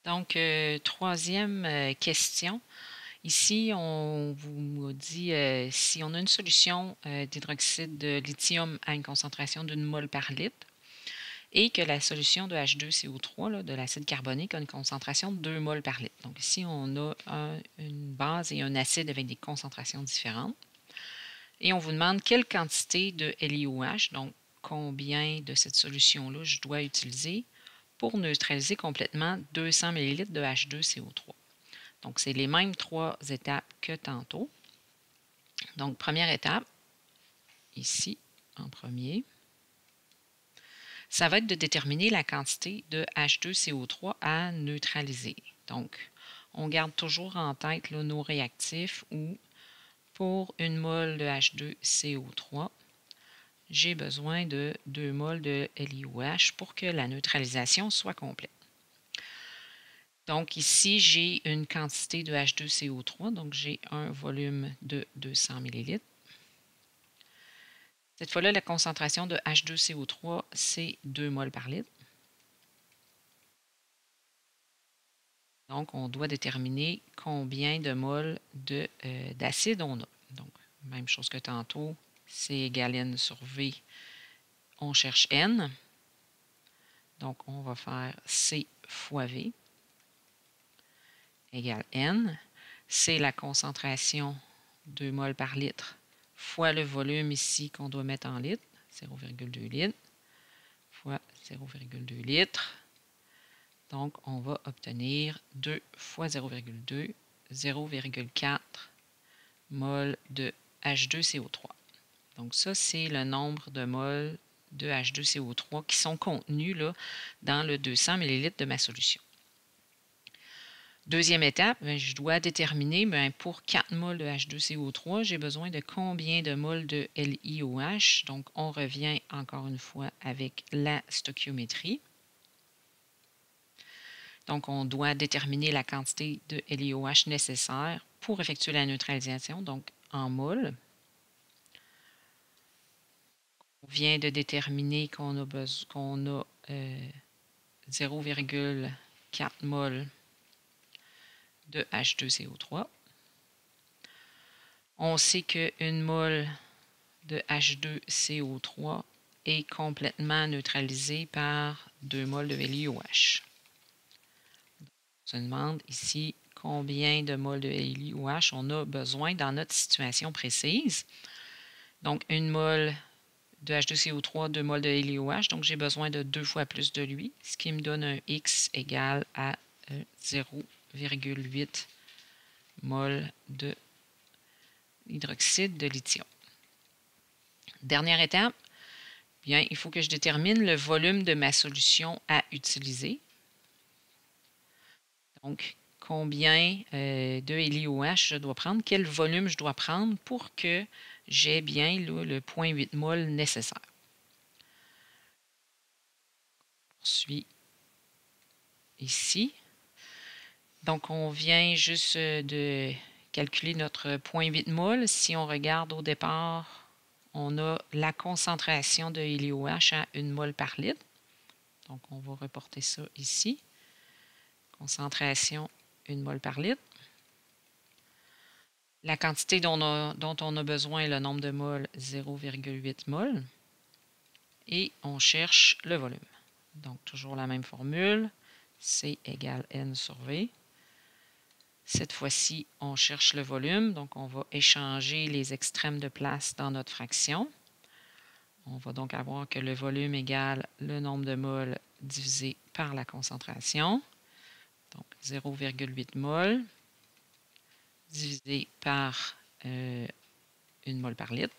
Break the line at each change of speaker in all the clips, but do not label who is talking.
Donc, troisième question. Ici, on vous dit si on a une solution d'hydroxyde de lithium à une concentration d'une mole par litre et que la solution de H2CO3, là, de l'acide carbonique, a une concentration de 2 moles par litre. Donc ici, on a une base et un acide avec des concentrations différentes. Et on vous demande quelle quantité de LiOH, donc combien de cette solution-là je dois utiliser pour neutraliser complètement 200 ml de H2CO3. Donc, c'est les mêmes trois étapes que tantôt. Donc, première étape, ici, en premier, ça va être de déterminer la quantité de H2CO3 à neutraliser. Donc, on garde toujours en tête là, nos réactifs où, pour une mole de H2CO3, j'ai besoin de 2 moles de LiOH pour que la neutralisation soit complète. Donc ici, j'ai une quantité de H2CO3, donc j'ai un volume de 200 ml. Cette fois-là, la concentration de H2CO3, c'est 2 moles par litre. Donc, on doit déterminer combien de moles d'acide on a. Donc, même chose que tantôt, C égale N sur V. On cherche N. Donc, on va faire C fois V égale N. C'est la concentration 2 moles par litre fois le volume ici qu'on doit mettre en litres, 0,2 litres, fois 0,2 litres. Donc, on va obtenir 2 fois 0,2, 0,4 mol de H2CO3. Donc, ça, c'est le nombre de moles de H2CO3 qui sont contenus là, dans le 200 ml de ma solution. Deuxième étape, je dois déterminer pour 4 moles de H2CO3, j'ai besoin de combien de moles de LiOH. Donc, on revient encore une fois avec la stoichiométrie. Donc, on doit déterminer la quantité de LiOH nécessaire pour effectuer la neutralisation, donc en moles. On vient de déterminer qu'on a 0,4 mol de H2CO3. On sait qu'une mole de H2CO3 est complètement neutralisée par 2 moles de LiOH. On se demande ici combien de moles de LiOH on a besoin dans notre situation précise. Donc, une mole de H2CO3, 2 moles de LiOH, donc j'ai besoin de 2 fois plus de lui, ce qui me donne un X égal à 0,8 mol de hydroxyde de lithium. Dernière étape, bien, il faut que je détermine le volume de ma solution à utiliser. Donc, combien de LiOH je dois prendre, quel volume je dois prendre pour que j'ai bien là, le 0,8 mol nécessaire. On poursuit ici. Donc, on vient juste de calculer notre 0,8 mol. Si on regarde au départ, on a la concentration de LiOH à 1 mol par litre. Donc, on va reporter ça ici. Concentration 1 mol par litre. La quantité dont on a besoin, le nombre de moles, 0,8 mol. Et on cherche le volume. Donc, toujours la même formule. C égale N sur V. Cette fois-ci, on cherche le volume. Donc, on va échanger les extrêmes de place dans notre fraction. On va donc avoir que le volume égale le nombre de moles divisé par la concentration. Donc, 0,8 mol divisé par 1 mol par litre.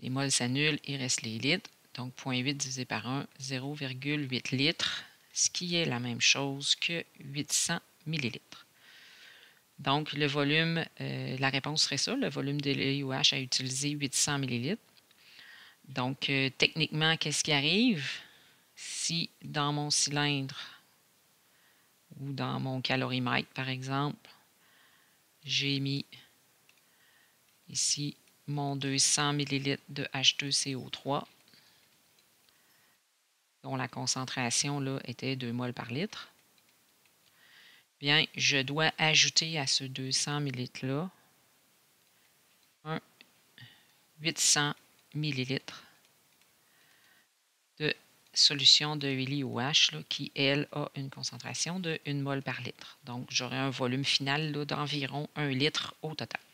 Les moles s'annulent, il reste les litres. Donc, 0,8 divisé par 1, 0,8 litres, ce qui est la même chose que 800 millilitres. Donc, le volume, la réponse serait ça, le volume de LiOH à utiliser, 800 millilitres. Donc, techniquement, qu'est-ce qui arrive? Si dans mon cylindre ou dans mon calorimètre, par exemple, j'ai mis ici mon 200 ml de H2CO3. dont la concentration là, était 2 moles par litre, bien, je dois ajouter à ce 200 ml-là un 800 ml de solution de UliOH là, qui, elle, a une concentration de 1 mol par litre. Donc, j'aurai un volume final d'environ 1 litre au total.